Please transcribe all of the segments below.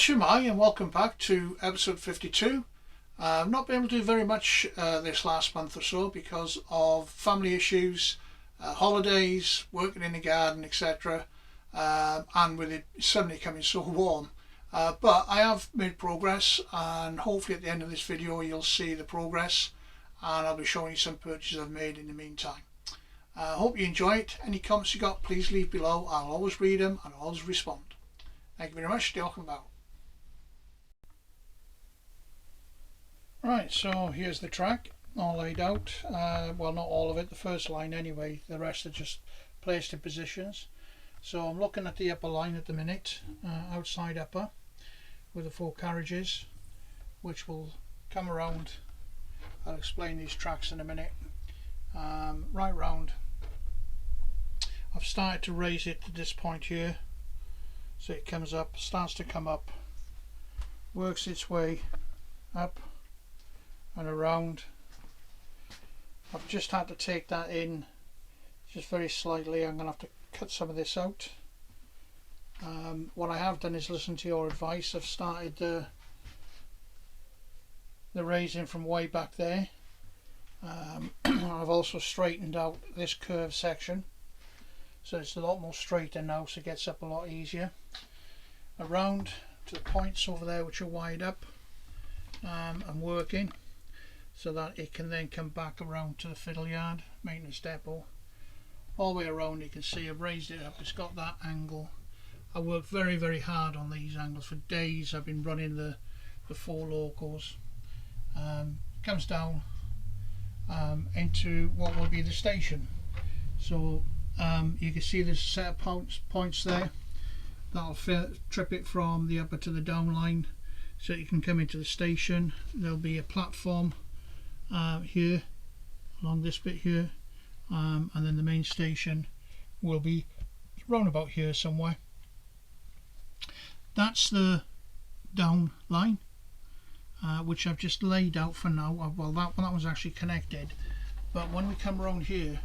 Shemai, and welcome back to episode 52. I've not been able to do very much this last month or so because of family issues, holidays, working in the garden, etc. And with it suddenly coming so warm. But I have made progress, and hopefully at the end of this video you'll see the progress, and I'll be showing you some purchases I've made in the meantime. Hope you enjoy it. Any comments you got, please leave below. I'll always read them and I'll always respond. Thank you very much. Welcome back. Right, so here's the track all laid out. Well, not all of it, the first line anyway. The rest are just placed in positions. So I'm looking at the upper line at the minute, outside upper, with the 4 carriages, which will come around. I'll explain these tracks in a minute. Right round. I've started to raise it to this point here, so it comes up, starts to come up, works its way up and around. I've just had to take that in just very slightly. I'm going to have to cut some of this out. What I have done is listen to your advice. I've started the raising from way back there. I've also straightened out this curved section, so it's a lot more straighter now, so it gets up a lot easier. Around to the points over there which are wide up, I'm working so that it can then come back around to the fiddle yard maintenance depot. All the way around you can see I've raised it up, it's got that angle. I worked very hard on these angles for days. I've been running the 4 locals. Comes down into what will be the station. So you can see there's a set of points there that'll trip it from the upper to the down line, so you can come into the station. There'll be a platform here along this bit here, and then the main station will be round about here somewhere. That's the down line, which I've just laid out for now. Well, that one's actually connected, but when we come around here,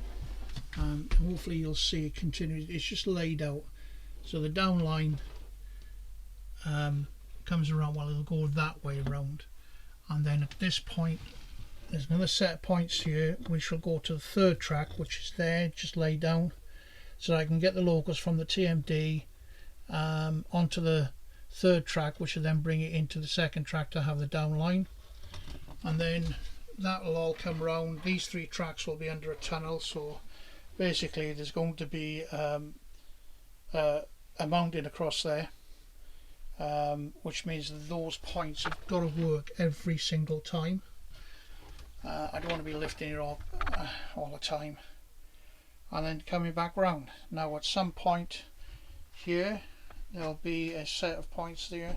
hopefully you'll see it continues. It's just laid out, so the down line comes around. Well, it'll go that way around, and then at this point there's another set of points here which will go to the 3rd track, which is there just laid down, so I can get the locals from the TMD onto the 3rd track, which will then bring it into the 2nd track to have the down line. And then that will all come round. These 3 tracks will be under a tunnel, so basically there's going to be a mountain across there, which means that those points have got to work every single time. I don't want to be lifting it up all the time and then coming back round. Now at some point here there'll be a set of points there,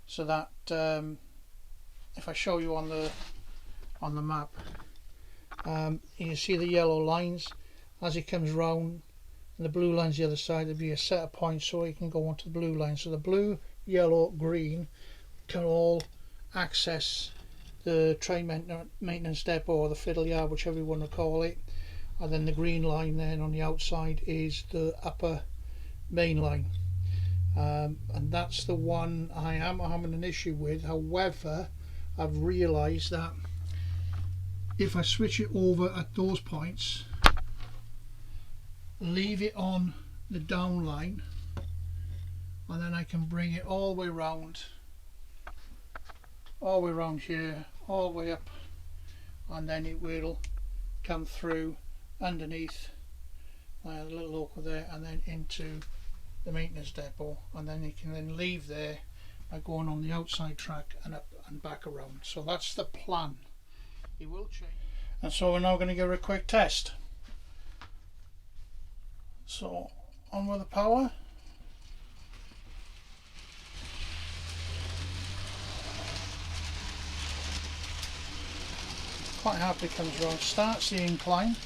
so that if I show you on the map, you can see the yellow lines as it comes round, and the blue line's the other side. There'll be a set of points so you can go onto the blue line. So the blue, yellow, green can all access the train maintenance depot or the fiddle yard, whichever you want to call it. And then the green line then on the outside is the upper main line. And that's the one I am having an issue with. However, I've realised that if I switch it over at those points, leave it on the down line, and then I can bring it all the way around here, all the way up, and then it will come through underneath the little local there, and then into the maintenance depot, and then you can then leave there by going on the outside track and up and back around. So that's the plan. It will change. And so we're now going to give it a quick test. So on with the power. Quite happily comes around, starts the incline.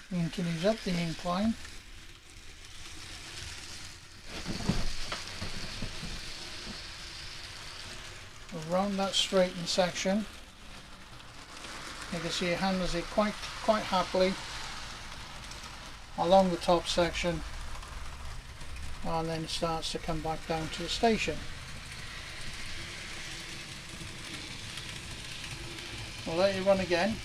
Continues up the incline. Around that straightened section. You can see it handles it quite happily. along the top section, and then it starts to come back down to the station. I'll let it run again.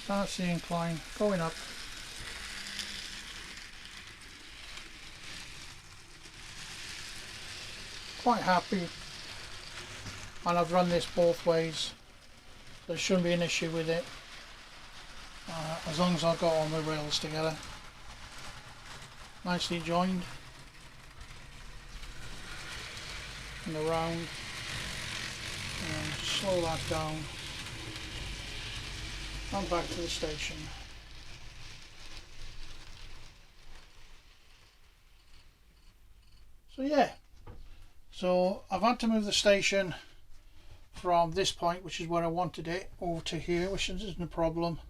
Starts the incline going up. Quite happy, and I've run this both ways. There shouldn't be an issue with it, as long as I've got all my rails together. Nicely joined and around, and slow that down and back to the station. So yeah, so I've had to move the station from this point, which is where I wanted it, over to here, which isn't a problem.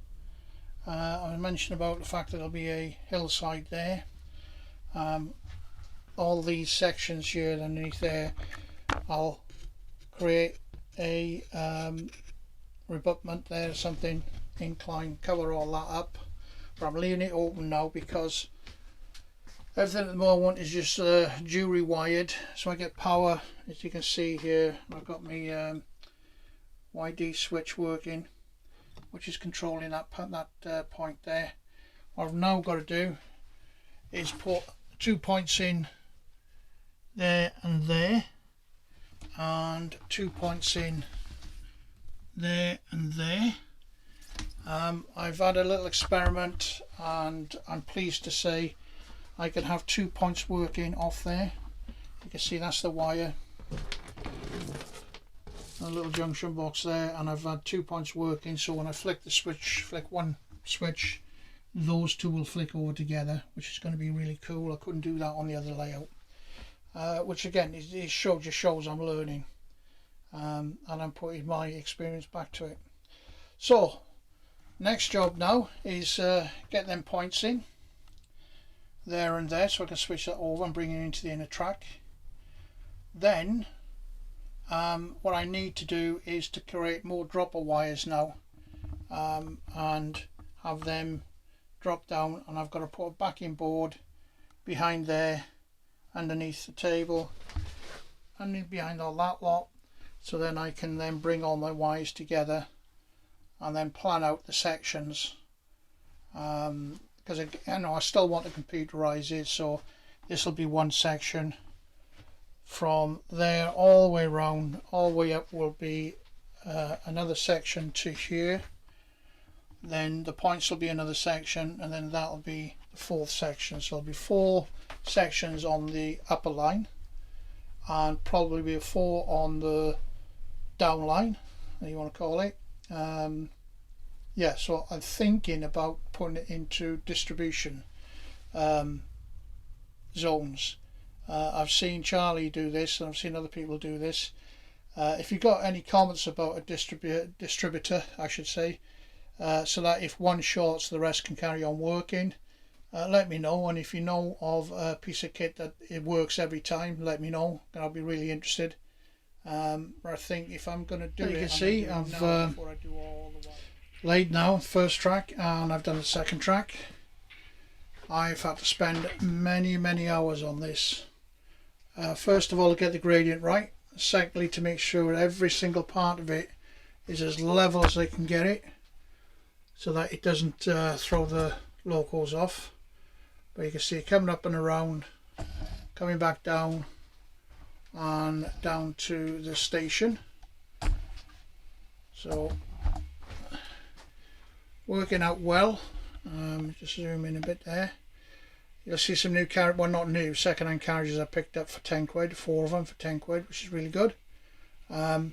I mentioned about the fact that there'll be a hillside there. All these sections here underneath there, I'll create a rebutment there or something, incline, cover all that up. But I'm leaving it open now because everything at the moment is just jury wired, so I get power. As you can see here, I've got my YD switch working, which is controlling that point there. What I've now got to do is put 2 points in there and there, and 2 points in there and there. I've had a little experiment, and I'm pleased to say I can have 2 points working off there. You can see that's the wire, a little junction box there, and I've had 2 points working, so when I flick the switch, flick one switch, those two will flick over together, which is going to be really cool. I couldn't do that on the other layout, which again it just shows I'm learning, and I'm putting my experience back to it. So next job now is get them points in there and there, so I can switch that over and bring it into the inner track. Then what I need to do is to create more dropper wires now, and have them drop down, and I've got to put a backing board behind there, underneath the table, and behind all that lot, so then I can then bring all my wires together and then plan out the sections, because I still want to computerize it. So this will be one section. From there all the way around, all the way up will be another section to here. Then the points will be another section, and then that'll be the fourth section. So there'll be 4 sections on the upper line, and probably be 4 on the down line, you want to call it. Yeah, so I'm thinking about putting it into distribution zones. I've seen Charlie do this, and I've seen other people do this. If you've got any comments about a distributor, I should say, so that if one shorts, the rest can carry on working, let me know. And if you know of a piece of kit that it works every time, let me know, and I'll be really interested. I think if I'm going to do it, you can see I've laid now first track, and I've done the second track. I've had to spend many hours on this. First of all, to get the gradient right. Secondly, to make sure every single part of it is as level as they can get it, so that it doesn't throw the locals off. But you can see it coming up and around, coming back down, and down to the station. So working out well. Just zoom in a bit there. You'll see some new carriages, well, not new, second-hand carriages I picked up for 10 quid, 4 of them for 10 quid, which is really good. The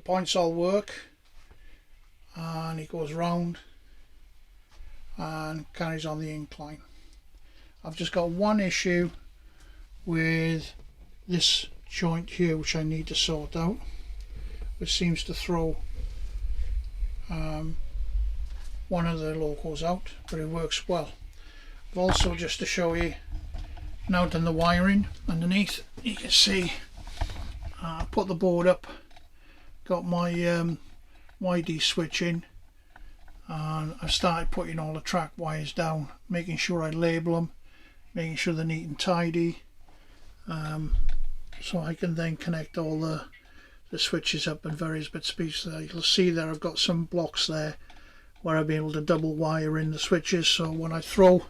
points all work, and it goes round and carries on the incline. I've just got one issue with this joint here, which I need to sort out, which seems to throw one of the locos out, but it works well. I've also, just to show you, now done the wiring underneath. You can see I put the board up, got my YD switch in, and I've started putting all the track wires down, making sure I label them, making sure they're neat and tidy, so I can then connect all the switches up and various bits and pieces there. You'll see there I've got some blocks there where I'll be able to double wire in the switches, so when I throw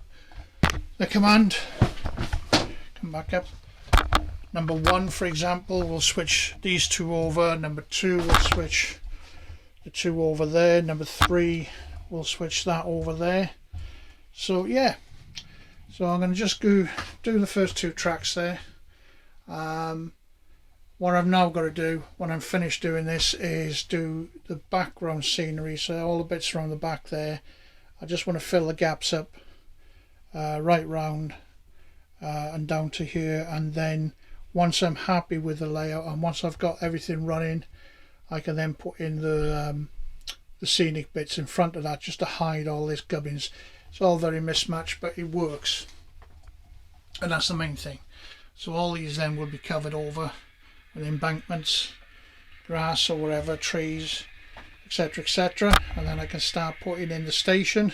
the command, come back up, number 1 for example, we'll switch these 2 over, number 2 we'll switch the 2 over there, number 3 we'll switch that over there. So yeah, so I'm going to just go do the first 2 tracks there. What I've now got to do when I'm finished doing this is do the background scenery, so all the bits around the back there. I just want to fill the gaps up right round and down to here, and then once I'm happy with the layout and once I've got everything running, I can then put in the scenic bits in front of that just to hide all this gubbins. It's all very mismatched, but it works, and that's the main thing. So all these then will be covered over with embankments, grass or whatever, trees, etc, etc, and then I can start putting in the station.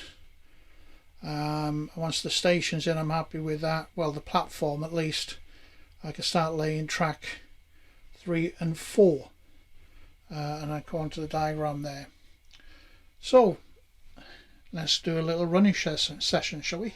Once the station's in, I'm happy with that, well, the platform at least, I can start laying track 3 and 4, and I go on to the diagram there. So let's do a little running session, shall we?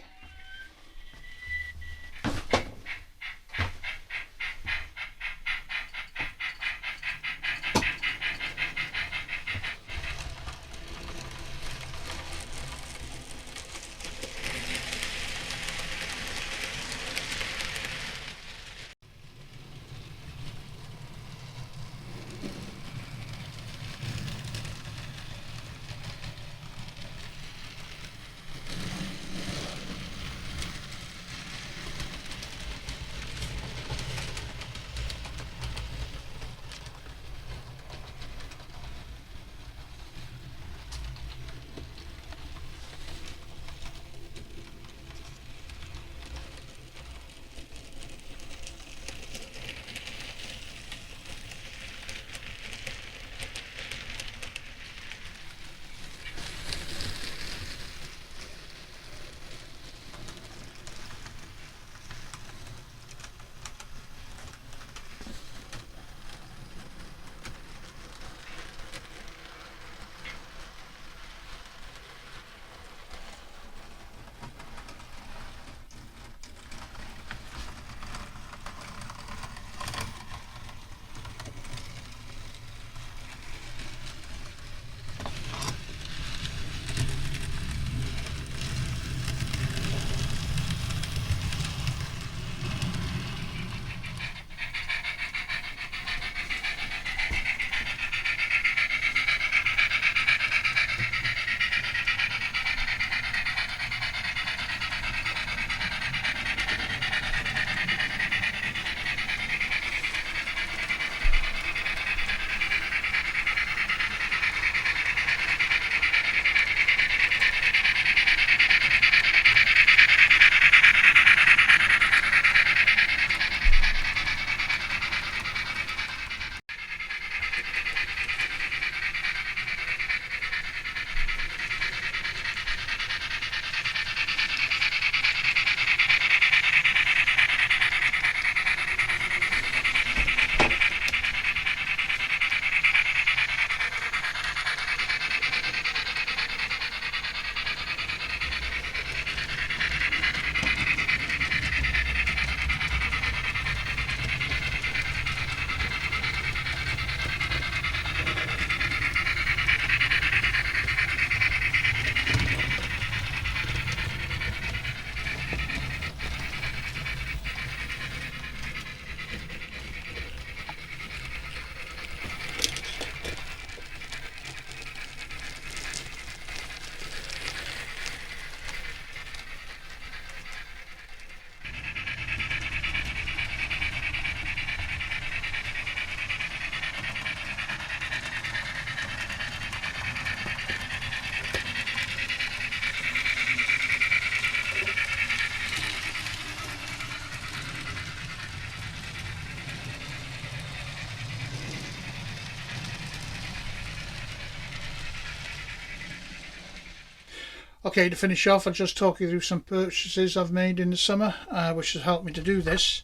Okay, to finish off, I'll just talk you through some purchases I've made in the summer, which has helped me to do this.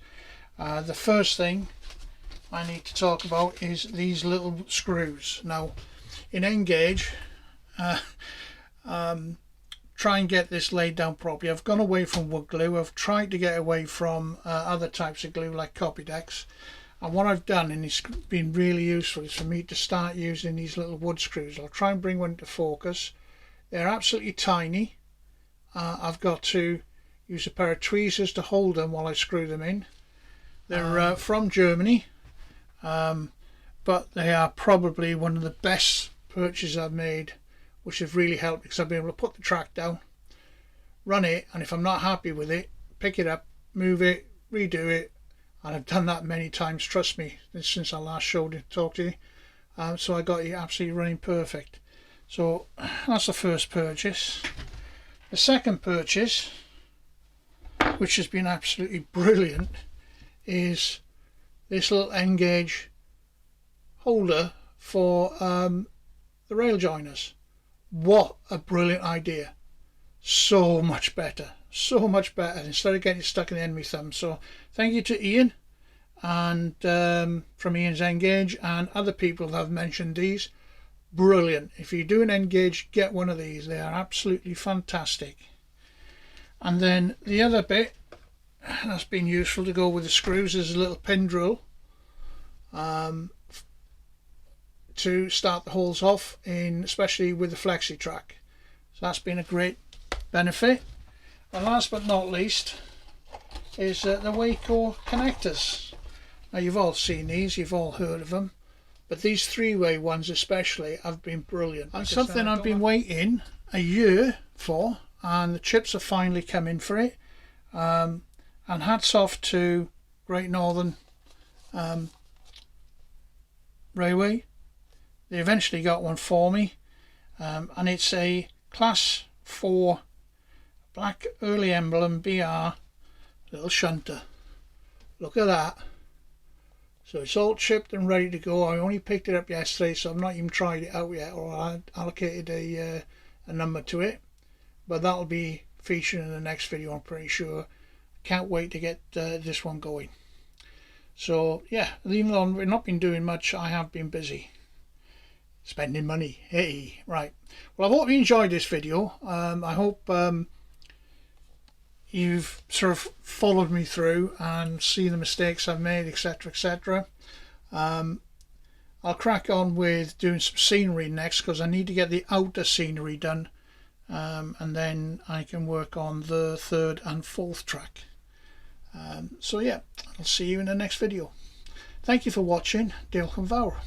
The first thing I need to talk about is these little screws. Now, in Engage, try and get this laid down properly. I've gone away from wood glue. I've tried to get away from other types of glue like Copydex. And what I've done, and it's been really useful, is for me to start using these little wood screws. I'll try and bring one to focus. They're absolutely tiny. I've got to use a pair of tweezers to hold them while I screw them in. They're from Germany, but they are probably one of the best purchases I've made, which have really helped because I've been able to put the track down, run it, and if I'm not happy with it, pick it up, move it, redo it, and I've done that many times, trust me, since I last showed it, talked to you. So I got it absolutely running perfect. So that's the first purchase. The second purchase, which has been absolutely brilliant, is this little Engage holder for the rail joiners. What a brilliant idea. So much better, so much better, instead of getting it stuck in the end of my thumb. So thank you to Ian, and from Ian's Engage, and other people that have mentioned these. Brilliant. If you do an Engage, get one of these. They are absolutely fantastic. And then the other bit that's been useful to go with the screws is a little pin drill to start the holes off, in especially with the flexi track. So that's been a great benefit. And last but not least is the Waco connectors. Now you've all seen these, you've all heard of them, but these three-way ones especially have been brilliant. And something I've been waiting a year for, and the chips have finally come in for it. And hats off to Great Northern Railway. They eventually got one for me, and it's a Class 4 black early emblem BR little shunter. Look at that. So it's all chipped and ready to go. I only picked it up yesterday, so I've not even tried it out yet, or I allocated a number to it, but that'll be featured in the next video, I'm pretty sure. Can't wait to get this one going. So yeah, even though I've not been doing much, I have been busy spending money. Hey, right. Well, I hope you enjoyed this video. I hope you've sort of followed me through and seen the mistakes I've made, etc, etc. I'll crack on with doing some scenery next, because I need to get the outer scenery done, and then I can work on the third and fourth track. So yeah, I'll see you in the next video. Thank you for watching. Diolch yn fawr.